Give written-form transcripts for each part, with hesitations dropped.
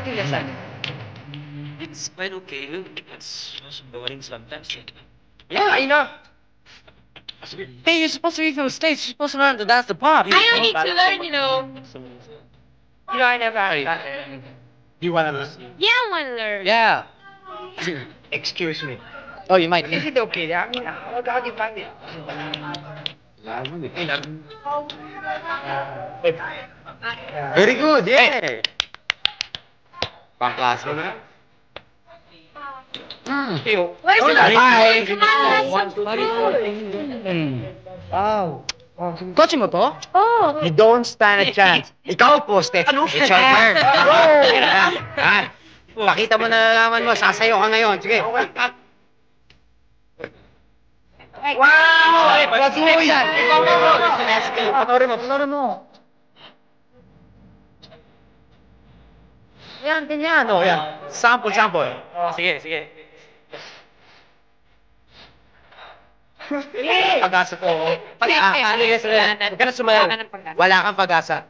Yes, It's quite okay. It's just boring sometimes. yeah, I know. Hey, you're supposed to be from the States. You're supposed to learn to dance the pop. I don't need to learn, you know. I never had that. You wanna listen? Yeah, I want to learn. Yeah. Excuse me. Oh, you might. Is it okay? Yeah, how do you find it? Very good, yeah. Pangklase na. Where's the Hi. Wow. Kotse mo to? Oh. You don't stand a chance. Ikaw poste. Ano? It's your turn. Ah, pakita mo na naman mo. Sasayo ka ngayon. Sige. Wow! Patuloy! Panorin mo. Yan, ganyan. O, yan. Sample. Sige. Pag-asa ko. Huwag ka na sumayaw. Wala kang pag-asa.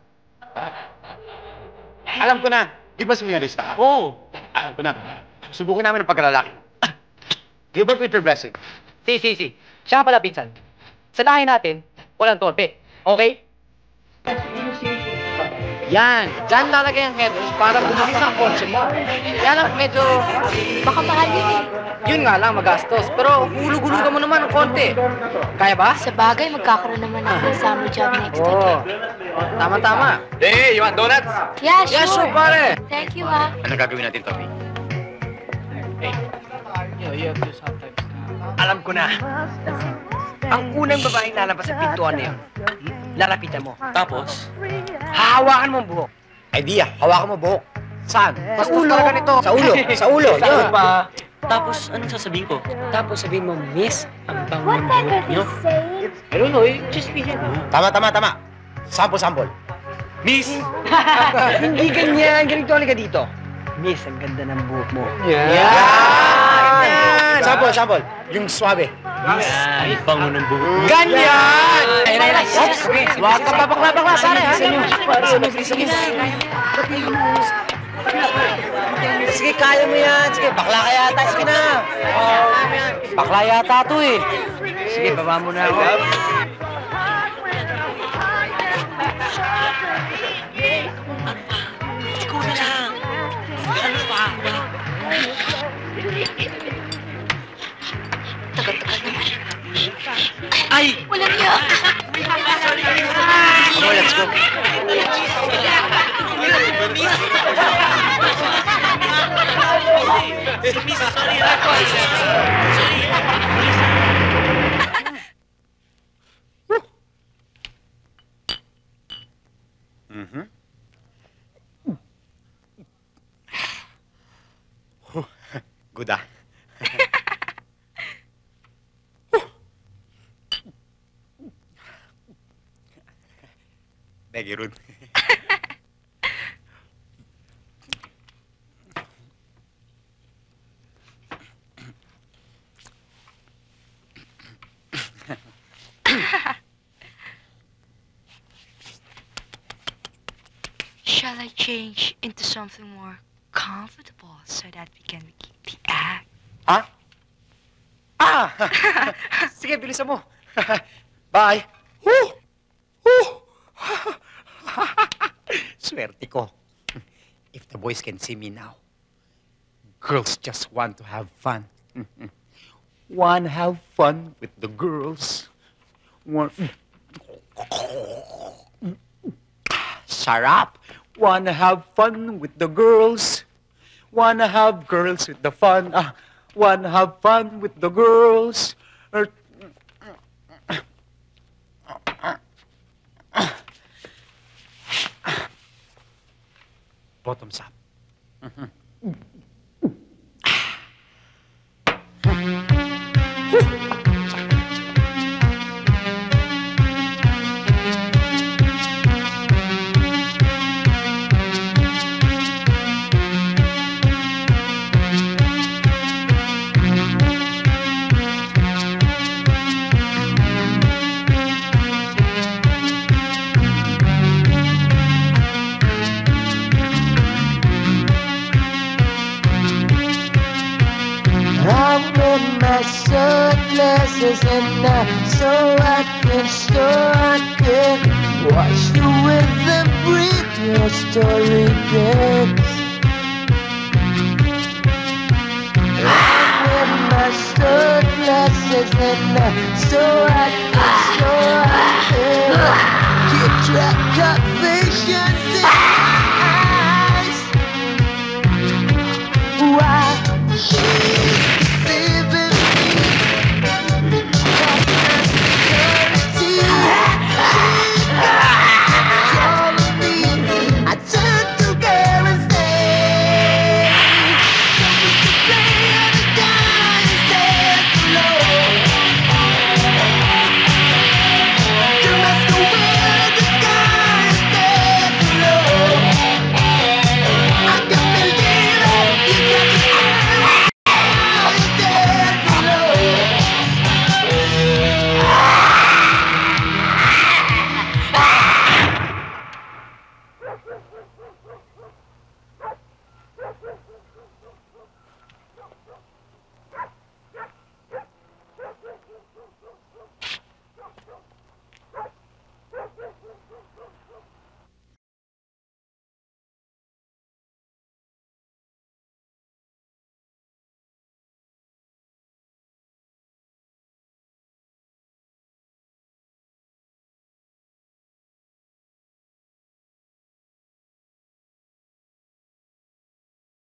Alam ko na. Di ba sumayarista? Oo. Alam ko na. Subukin namin ang pagkalalaki. Give up with your blessing. Si. Siya nga pala, pinsan. Sa lahi natin, walang torpe. Okay? Yan. Diyan lalagay ang headers para bumalis ang kotse mo. Yan lang, medyo... Baka mahal yun eh. Yun nga lang, magastos. Pero hulug-hulugan mo naman ng konti. Kaya ba? Sa bagay, magkakaroon naman ako ng summer job next week. Oo. Tama. Hey, you want donuts? Yeah, Yes, sure, sure. pare. Thank you, ha. Ano gagawin natin, Tommy? You have to sometimes. Alam ko na. Ang unang babaeng lalabas sa pintuan na yun, lalapitan mo. Tapos, Hahawakan mo ang buhok. Idea, hawakan mo buhok. Saan? Sa ulo. Ganito. Sa ulo, yun. tapos, anong sasabihin ko? Tapos sabihin mo, Miss, ang bango ng Whatever buhok niyo. he's saying. I don't know, just be here. Tama. Sample. Miss! Hindi ganyan. Ganito ka dito. Miss, ang ganda ng buhok mo. Yan! Sample. Yung suabe. Ay, bango ng buhok. Ganyan! Huwag ka babakla-bakla, pare, ha? Sige, kaya mo yan. Sige, bakla ka yata. Sige na. Bakla yata to eh. Sige, baba mo na ako. Ikaw na lang. Ano pa? Tagal-tagal naman. Ay! Walang niya. Come on, let's go. Miss, sorry. Sorry. Mm-hmm. Good ah. Thank you, Ruth. Shall I change into something more comfortable so that we can keep the act? Sige, bilisan mo. Bye. Swerte ko. If the boys can see me now, girls just want to have fun. Wanna have fun with the girls. Shut up. Wanna have fun with the girls. Wanna have girls with the fun. Wanna have fun with the girls. Bottoms up. glasses at night so I can watch the weather break your story down.